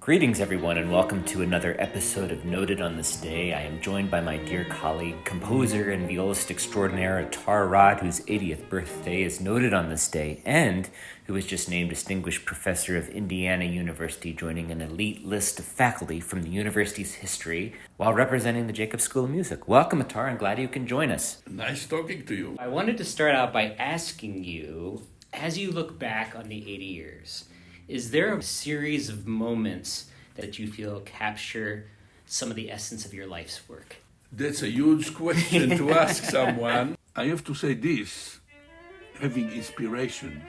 Greetings, everyone, and welcome to another episode of Noted on This Day. I am joined by my dear colleague, composer and violist extraordinaire Atar Arad, whose 80th birthday is noted on this day, and who was just named Distinguished Professor of Indiana University, joining an elite list of faculty from the university's history while representing the Jacobs School of Music. Welcome, Atar. I'm glad you can join us. Nice talking to you. I wanted to start out by asking you, as you look back on the 80 years, is there a series of moments that you feel capture some of the essence of your life's work? That's a huge question to ask someone. I have to say this, having inspiration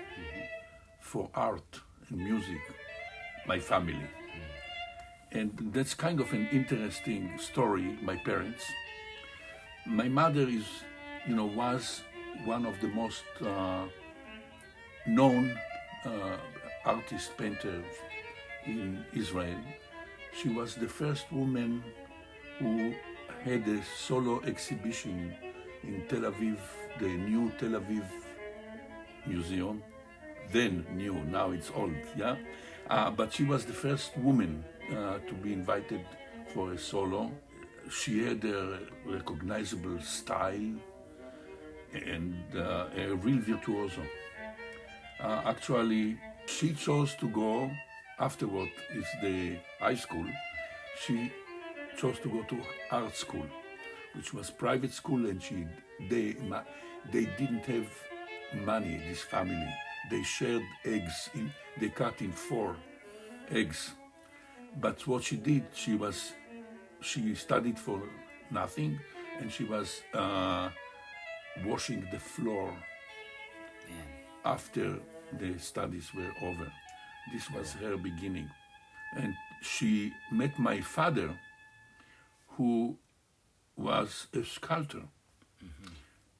for art and music, my family. And that's kind of an interesting story, my parents. My mother was one of the most known artist painters in Israel. She was the first woman who had a solo exhibition in Tel Aviv, the new Tel Aviv Museum. Then new, now it's old, yeah? But she was the first woman to be invited for a solo. She had a recognizable style and a real virtuoso. Actually, she chose to go, afterward is the high school, she chose to go to art school, which was private school, and they didn't have money, this family. They shared eggs, they cut in 4 eggs. But what she did, she studied for nothing, and she was washing the floor after the studies were over. This was her beginning. And she met my father, who was a sculptor. Mm-hmm.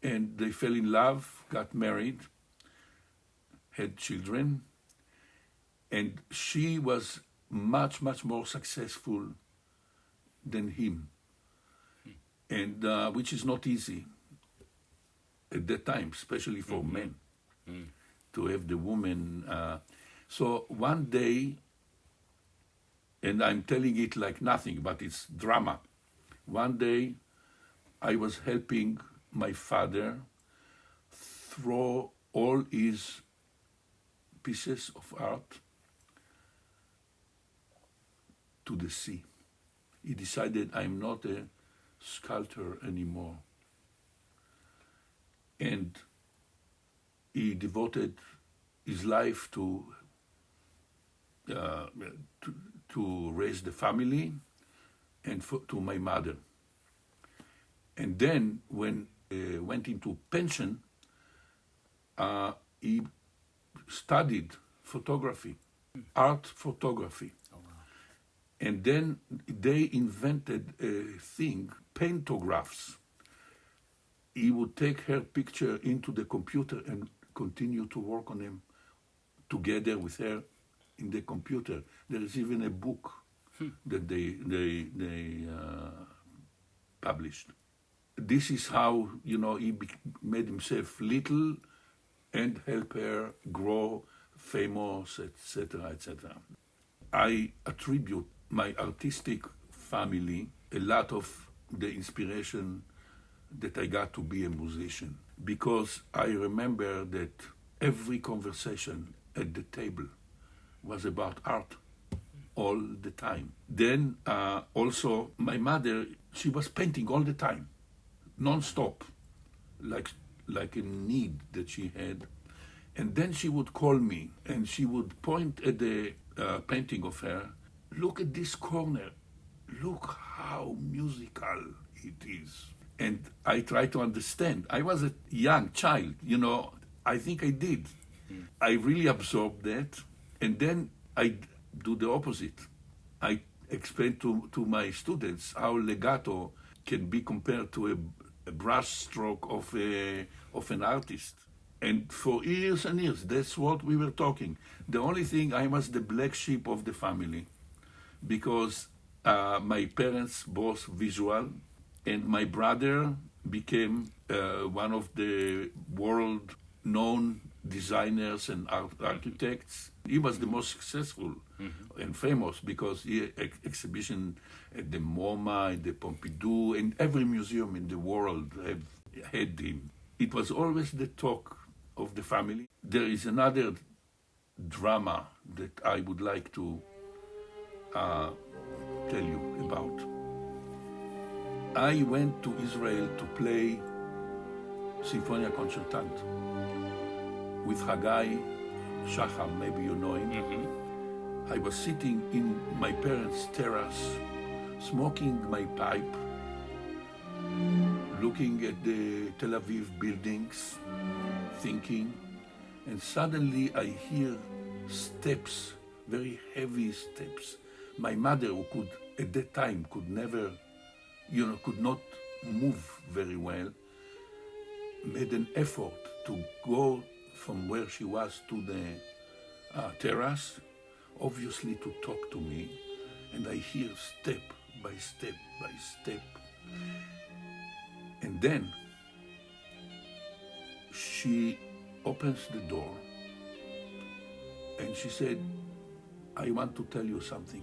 And they fell in love, got married, had children, and she was much, much more successful than him. And which is not easy at that time, especially for men. To have the woman. So one day, and I'm telling it like nothing, but it's drama. One day, I was helping my father throw all his pieces of art to the sea. He decided I'm not a sculptor anymore. And he devoted his life to raise the family and to my mother. And then when he went into pension, he studied photography, art photography. Oh, wow. And then they invented a thing, pantographs. He would take her picture into the computer and continue to work on them together with her in the computer. There is even a book that they published. This is how he made himself little and help her grow famous, etc., etc. I attribute my artistic family a lot of the inspiration that I got to be a musician, because I remember that every conversation at the table was about art all the time. Then also my mother, she was painting all the time, non-stop, like a need that she had. And then she would call me and she would point at the painting of her. Look at this corner. Look how musical it is. And I tried to understand. I was a young child, I think I did. I really absorbed that. And then I do the opposite. I explain to my students how legato can be compared to a brush stroke of an artist. And for years and years, that's what we were talking. The only thing, I was the black sheep of the family, because my parents both visual, and my brother became one of the world-known designers and architects. He was the most successful and famous because he exhibition at the MoMA, at the Pompidou, and every museum in the world have had him. It was always the talk of the family. There is another drama that I would like to tell you about. I went to Israel to play Sinfonia Concertante with Hagai Shacham, maybe you know him. I was sitting in my parents' terrace, smoking my pipe, looking at the Tel Aviv buildings, thinking, and suddenly I hear steps, very heavy steps. My mother, who could, at that time, could never, could not move very well, made an effort to go from where she was to the terrace, obviously to talk to me, and I hear step by step by step. And then she opens the door and she said, I want to tell you something.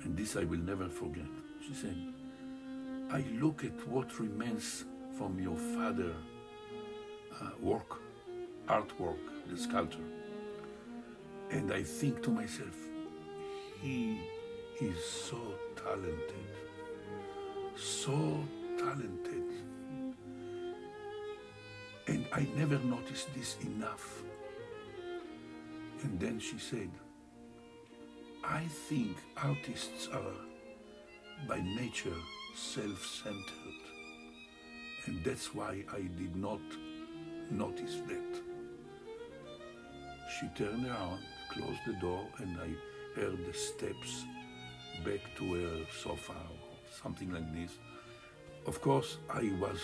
And this I will never forget. She said, I look at what remains from your father's work, artwork, the sculpture, and I think to myself, he is so talented, so talented. And I never noticed this enough. And then she said, I think artists are by nature self-centered. And that's why I did not notice that. She turned around, closed the door, and I heard the steps back to her sofa or something like this. Of course, I was,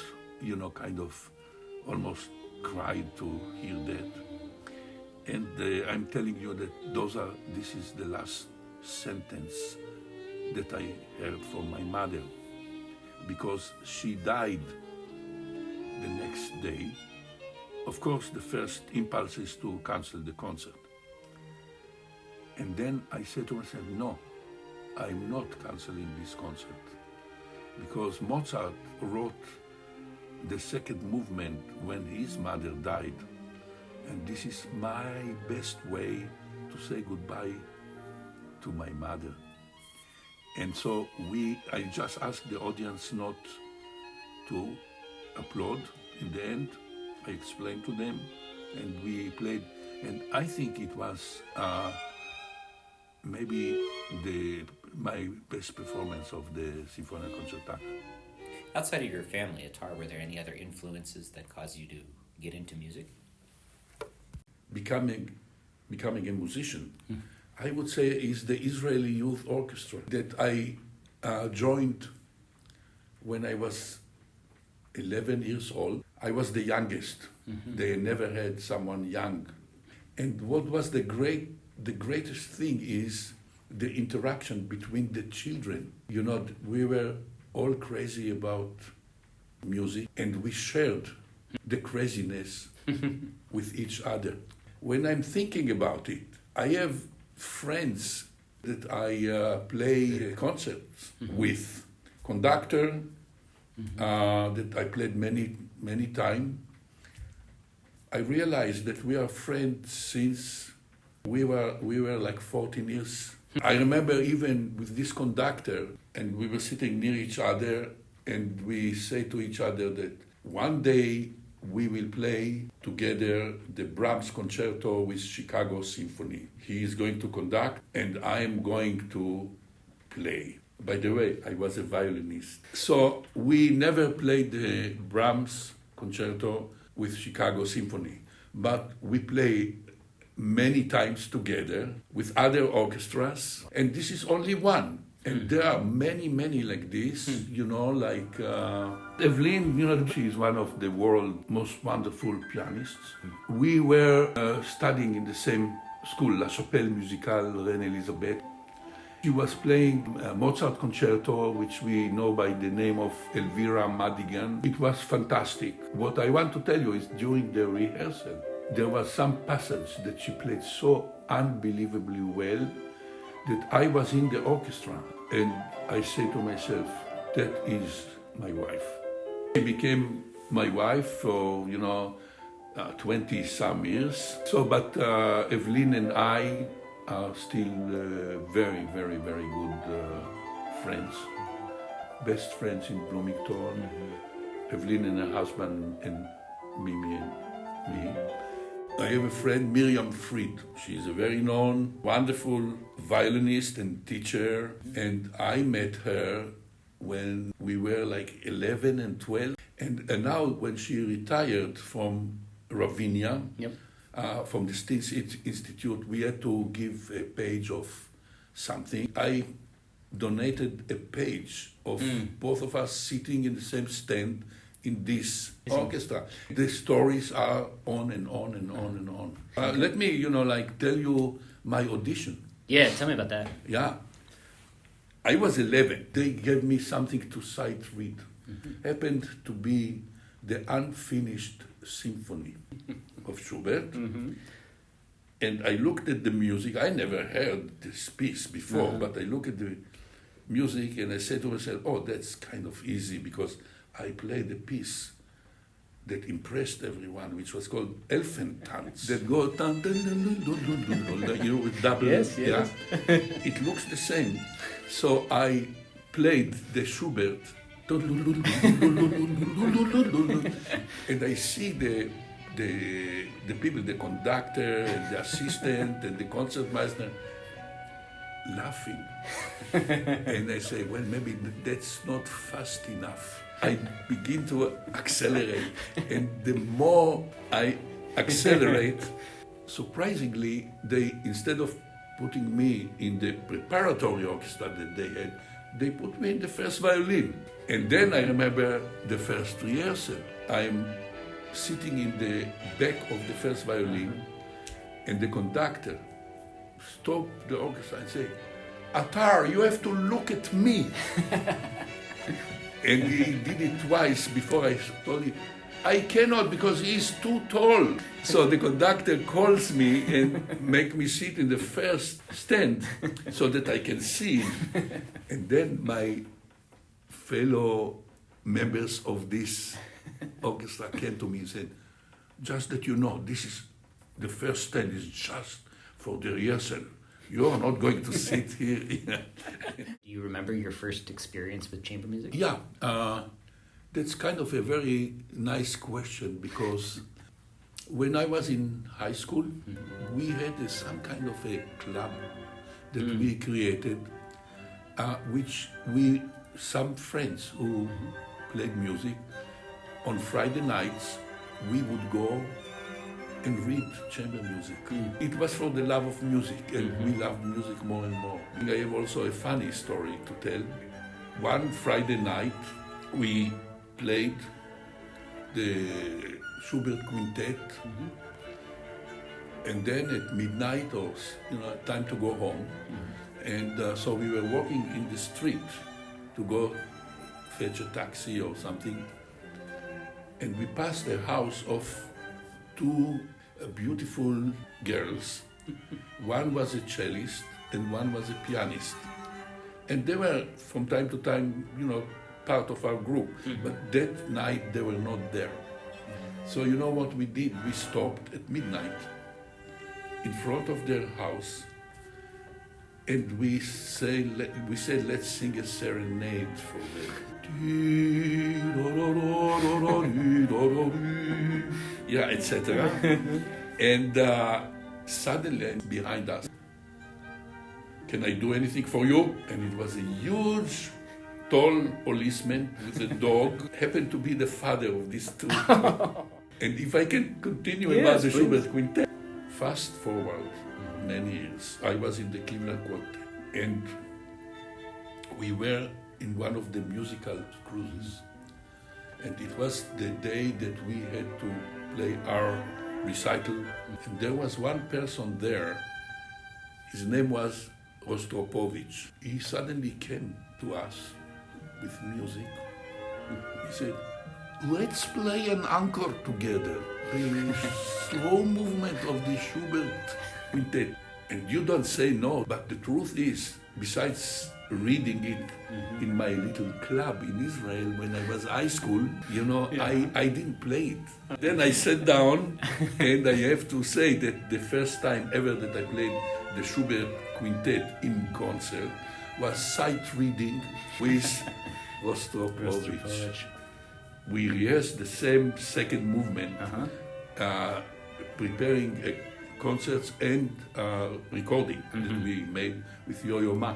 kind of almost cried to hear that. And I'm telling you that this is the last sentence that I heard from my mother, because she died the next day. Of course, the first impulse is to cancel the concert. And then I said to myself, no, I'm not canceling this concert, because Mozart wrote the second movement when his mother died. And this is my best way to say goodbye to my mother. And so I just asked the audience not to applaud in the end. I explained to them, and we played. And I think it was maybe my best performance of the Sinfonia Concertante. Outside of your family, Atar, were there any other influences that caused you to get into music? Becoming a musician, I would say, is the Israeli Youth Orchestra that I joined when I was 11 years old. I was the youngest. They never had someone young. And what was the greatest thing is the interaction between the children. We were all crazy about music, and we shared the craziness with each other. When I'm thinking about it, I have friends that I play concerts with, conductor that I played many times. I realized that we are friends since we were like 14 years. I remember even with this conductor, and we were sitting near each other, and we say to each other that one day we will play together the Brahms Concerto with Chicago Symphony. He is going to conduct, and I am going to play. By the way, I was a violinist. So we never played the Brahms Concerto with Chicago Symphony, but we play many times together with other orchestras, and this is only one. And there are many like this, like Evelyne, she is one of the world's most wonderful pianists. We were studying in the same school, La Chapelle Musicale Reine Elisabeth, She was playing a Mozart concerto, which we know by the name of Elvira Madigan. It was fantastic. What I want to tell you is during the rehearsal, there was some passage that she played so unbelievably well that I was in the orchestra and I say to myself, that is my wife. She became my wife for, 20 some years. But Evelyne and I are still very, very, very good friends. Best friends in Bloomington. Evelyne and her husband and Mimi and me. I have a friend, Miriam Fried. She's a very known, wonderful violinist and teacher. And I met her when we were like 11 and 12. And now when she retired from Ravinia, from the State Institute, we had to give a page of something. I donated a page of both of us sitting in the same stand in this orchestra. The stories are on and on and on and on. Let me, tell you my audition. Yeah, tell me about that. Yeah. I was 11. They gave me something to sight read. Happened to be the unfinished symphony of Schubert. And I looked at the music. I never heard this piece before, but I looked at the music and I said to myself, oh, that's kind of easy because I played a piece that impressed everyone, which was called Elfentanz. That go dun, dun, dun, dun, dun, dun, dun, with double. Yes. Yeah. It looks the same. So I played the Schubert, and I see the people, the conductor and the assistant and the concertmeister laughing. And I say, well, maybe that's not fast enough. I begin to accelerate, and the more I accelerate, surprisingly, they, instead of putting me in the preparatory orchestra that they had, they put me in the first violin. And then I remember the first rehearsal. I'm sitting in the back of the first violin, and the conductor stopped the orchestra and said, Atar, you have to look at me. And he did it twice before I told him, I cannot because he's too tall. So the conductor calls me and make me sit in the first stand so that I can see him. And then my fellow members of this orchestra came to me and said, just that you know, this is the first stand is just for the rehearsal. You are not going to sit here. Do you remember your first experience with chamber music? Yeah, that's kind of a very nice question because when I was in high school, we had some kind of a club that we created, which some friends who played music, on Friday nights, we would go and read chamber music. It was for the love of music, and we loved music more and more. I have also a funny story to tell. One Friday night, we played the Schubert Quintet, and then at midnight, or time to go home, and so we were walking in the street to go fetch a taxi or something, and we passed the house of two beautiful girls. One was a cellist and one was a pianist. And they were, from time to time, part of our group. But that night, they were not there. So you know what we did? We stopped at midnight in front of their house and we said, let's sing a serenade for them. Yeah, etc. And suddenly behind us, can I do anything for you? And it was a huge, tall policeman with a dog, happened to be the father of these two. And if I can continue about the Schubert Quintet, fast forward many years, I was in the Cleveland Quartet, and we were in one of the musical cruises. And it was the day that we had to play our recital. And there was one person there, his name was Rostropovich. He suddenly came to us with music. He said, let's play an encore together, the slow movement of the Schubert Quintet. And you don't say no, but the truth is, besides reading it in my little club in Israel when I was high school, I didn't play it. Then I sat down, and I have to say that the first time ever that I played the Schubert Quintet in concert was sight reading with Rostropovich. We rehearsed the same second movement, preparing concerts and recording that we made with Yo-Yo Ma.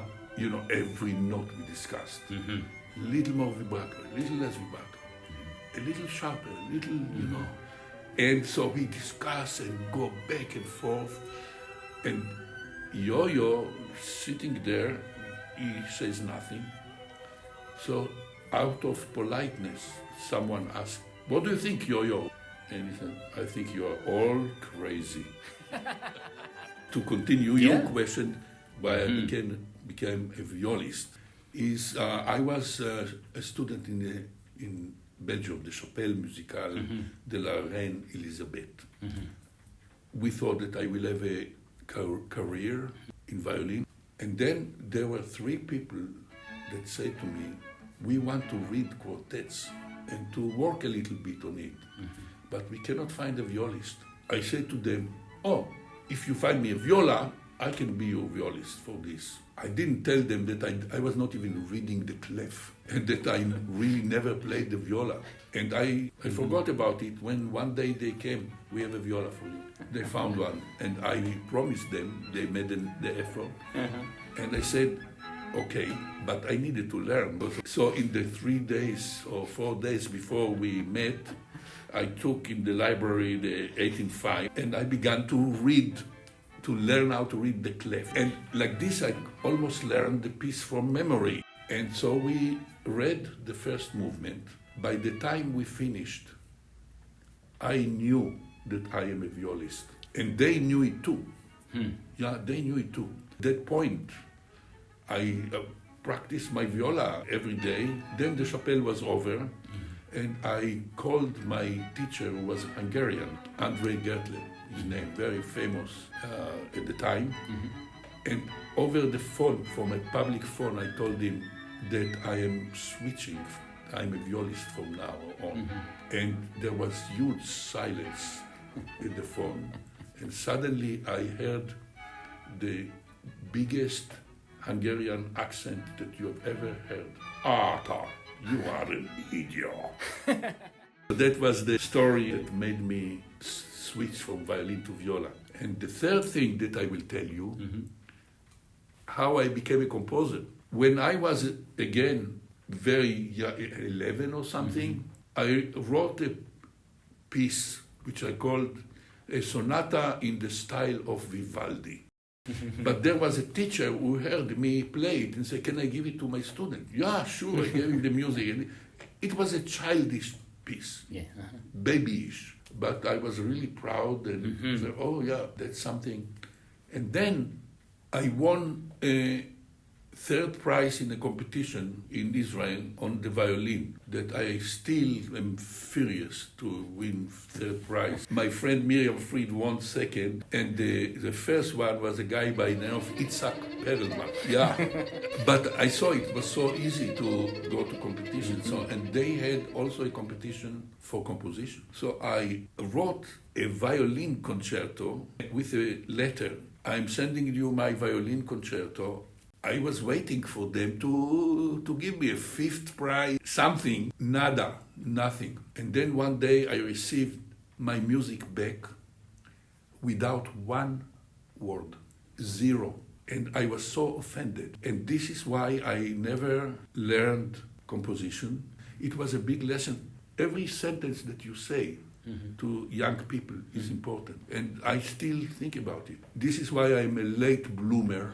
Every note we discussed. A little more vibrato, a little less vibrato, a little sharper, a little, And so we discuss and go back and forth. And Yo-Yo, sitting there, he says nothing. So out of politeness, someone asked, what do you think, Yo-Yo? And he said, I think you are all crazy. To continue your question, why I became a violist, is I was a student in Belgium, the Chapelle Musicale de la Reine Elisabeth. We thought that I will have a career in violin. And then there were three people that said to me, we want to read quartets and to work a little bit on it, but we cannot find a violist. I said to them, if you find me a viola, I can be your violist for this. I didn't tell them that I was not even reading the clef and that I really never played the viola. And I forgot about it when one day they came, we have a viola for you. They found one, and I promised them, they made the effort. And I said, okay, but I needed to learn. So in the 3 days or 4 days before we met, I took in the library the 18.5 and I began to learn how to read the clef. And like this, I almost learned the piece from memory. And so we read the first movement. By the time we finished, I knew that I am a violist. And they knew it too. Yeah, they knew it too. At that point, I practiced my viola every day. Then the chapelle was over, and I called my teacher, who was Hungarian, Andrei Gertle, his name, very famous at the time. And over the phone, from a public phone, I told him that I am switching. I'm a violist from now on. And there was huge silence in the phone. And suddenly I heard the biggest Hungarian accent that you have ever heard. Atar, you are an idiot. That was the story that made me switch from violin to viola. And the third thing that I will tell you, how I became a composer. When I was, again, very young, 11 or something, I wrote a piece which I called a sonata in the style of Vivaldi. But there was a teacher who heard me play it and said, can I give it to my student? Yeah, sure, I gave him the music. And it was a childish piece, babyish. But I was really proud and said, oh yeah, that's something. And then I won a third prize in a competition in Israel on the violin that I still am furious to win third prize. My friend Miriam Fried won second, and the first one was a guy by the name of Itzhak Perelman. Yeah, but I saw it was so easy to go to competition. So, and they had also a competition for composition. So I wrote a violin concerto with a letter. I'm sending you my violin concerto. I was waiting for them to give me a fifth prize, something, nada, nothing. And then one day I received my music back without one word, zero. And I was so offended. And this is why I never learned composition. It was a big lesson. Every sentence that you say to young people is important. And I still think about it. This is why I'm a late bloomer.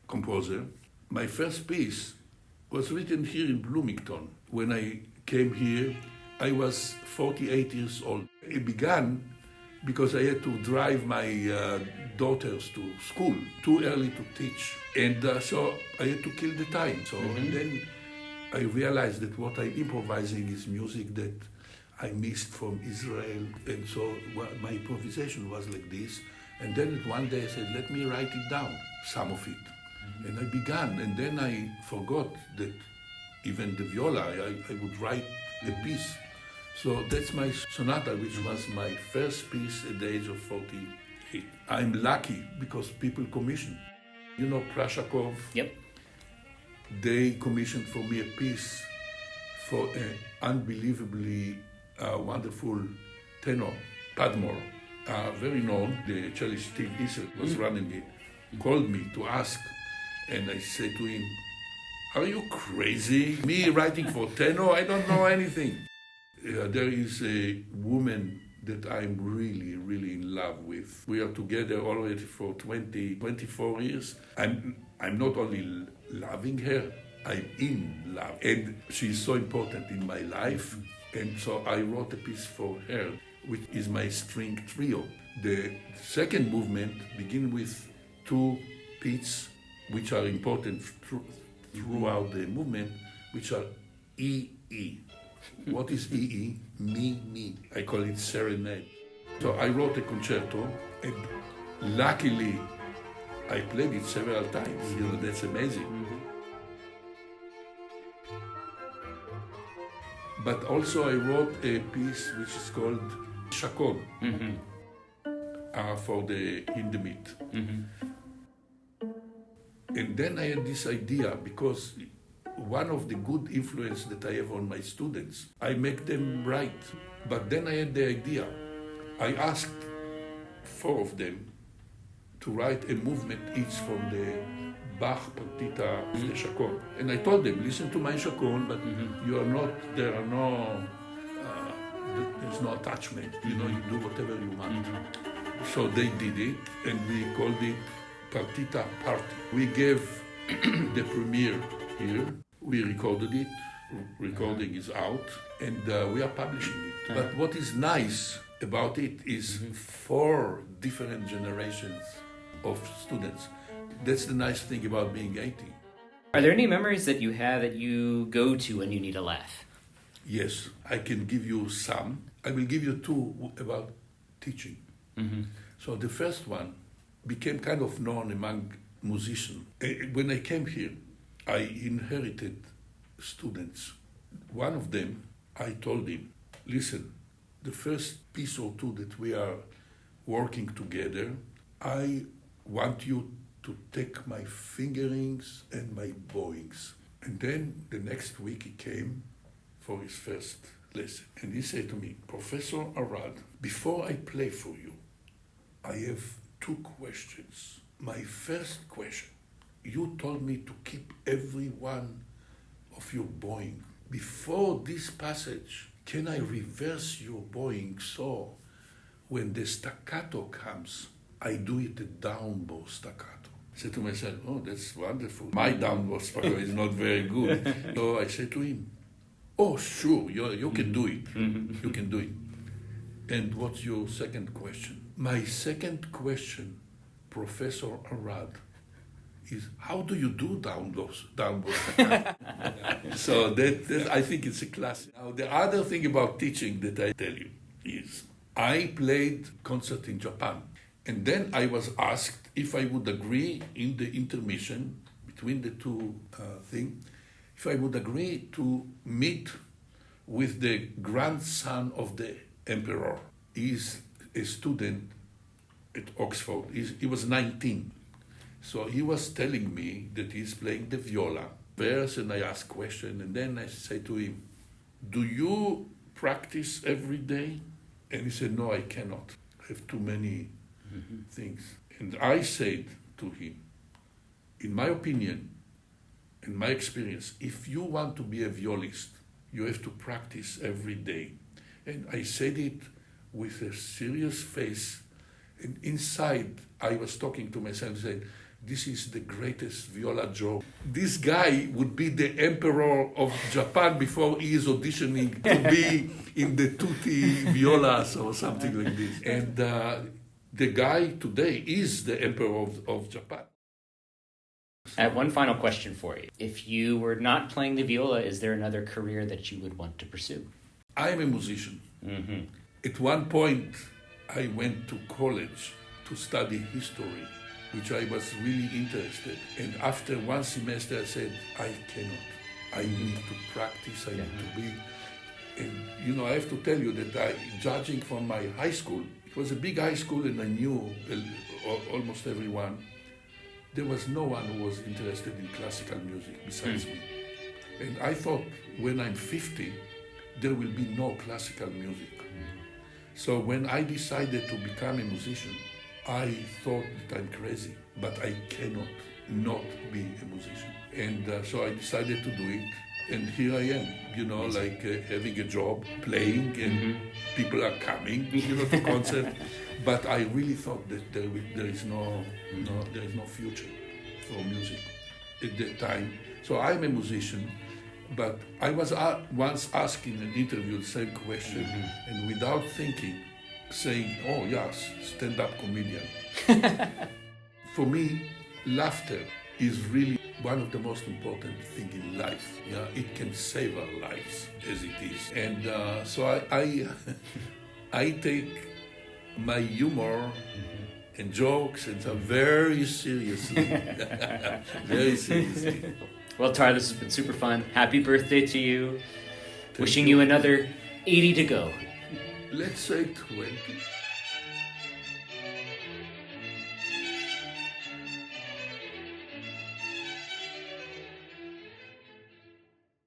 Composer. My first piece was written here in Bloomington. When I came here, I was 48 years old. It began because I had to drive my daughters to school, too early to teach. And so I had to kill the time. So and then I realized that what I'm improvising is music that I missed from Israel. And so my improvisation was like this. And then one day I said, let me write it down, some of it. And I began, and then I forgot that even the viola, I would write a piece. So that's my sonata, which was my first piece at the age of 48. I'm lucky because people commission. You know Prashakov? Yep. They commissioned for me a piece for an unbelievably wonderful tenor, Padmore, very known. The cellist Steve Issel was running it, called me to ask, and I said to him, are you crazy? Me writing for tenor? I don't know anything. There is a woman that I'm really, really in love with. We are together already for 24 years. I'm not only loving her, I'm in love. And she's so important in my life. And so I wrote a piece for her, which is my string trio. The second movement begins with two beats, which are important throughout the movement, which are E-E. What is E-E? Me, me. I call it serenade. So I wrote a concerto, and luckily I played it several times. You know, that's amazing. But also I wrote a piece which is called Shakon for the Hindemith. And then I had this idea, because one of the good influence that I have on my students, I make them write. But then I had the idea. I asked 4 of them to write a movement each from the Bach Partita of the Chacon. And I told them, listen to my Chacon, but you are not, there's no attachment. You know, you do whatever you want. So they did it, and we called it Partita Party. We gave the premiere here. We recorded it. Recording is out, and we are publishing it. But what is nice about it is 4 different generations of students. That's the nice thing about being 80. Are there any memories that you have that you go to when you need a laugh? Yes, I can give you some. I will give you 2 about teaching. So the first one became kind of known among musicians. When I came here, I inherited students. One of them, I told him, listen, the first piece or 2 that we are working together, I want you to take my fingerings and my bowings. And then the next week he came for his first lesson. And he said to me, Professor Arad, before I play for you, I have 2 questions. My first question, you told me to keep every one of your bowing. Before this passage, can I reverse your bowing so when the staccato comes, I do it a down bow staccato? I said to myself, oh, that's wonderful. My down bow staccato is not very good. So I said to him, oh, sure, you can do it. You can do it. And what's your second question? My second question, Professor Arad, is how do you do down bow staccato? So that I think it's a classic. Now, the other thing about teaching that I tell you is I played concert in Japan. And then I was asked if I would agree in the intermission between the 2 things, if I would agree to meet with the grandson of the emperor. He's a student at Oxford. He was 19. So he was telling me that he's playing the viola verse, and I asked question, and then I say to him, do you practice every day? And he said, no, I cannot. I have too many things. And I said to him, in my opinion, in my experience, if you want to be a violist, you have to practice every day. And I said it with a serious face, and inside I was talking to myself and said, this is the greatest viola joke. This guy would be the emperor of Japan before he is auditioning to be in the tutti violas or something like this. And the guy today is the emperor of Japan. I have one final question for you. If you were not playing the viola, is there another career that you would want to pursue? I am a musician. Mm-hmm. At one point, I went to college to study history, which I was really interested. And after one semester, I said, I cannot. I need to practice, I need to be. And, I have to tell you that judging from my high school, it was a big high school and I knew almost everyone. There was no one who was interested in classical music besides me. And I thought when I'm 50, there will be no classical music. So when I decided to become a musician, I thought that I'm crazy, but I cannot not be a musician. And so I decided to do it. And here I am, like having a job, playing, and people are coming, to concert. But I really thought that there is no future for music at that time. So I'm a musician, but I was once asked in an interview the same question, and without thinking, saying, "Oh yes, stand-up comedian." For me, laughter is really one of the most important things in life. Yeah, it can save our lives as it is, and so I take my humor and jokes and stuff very seriously. Very seriously. Well, Tar, this has been super fun. Happy birthday to you. Wishing you another 80 to go. Let's say 20.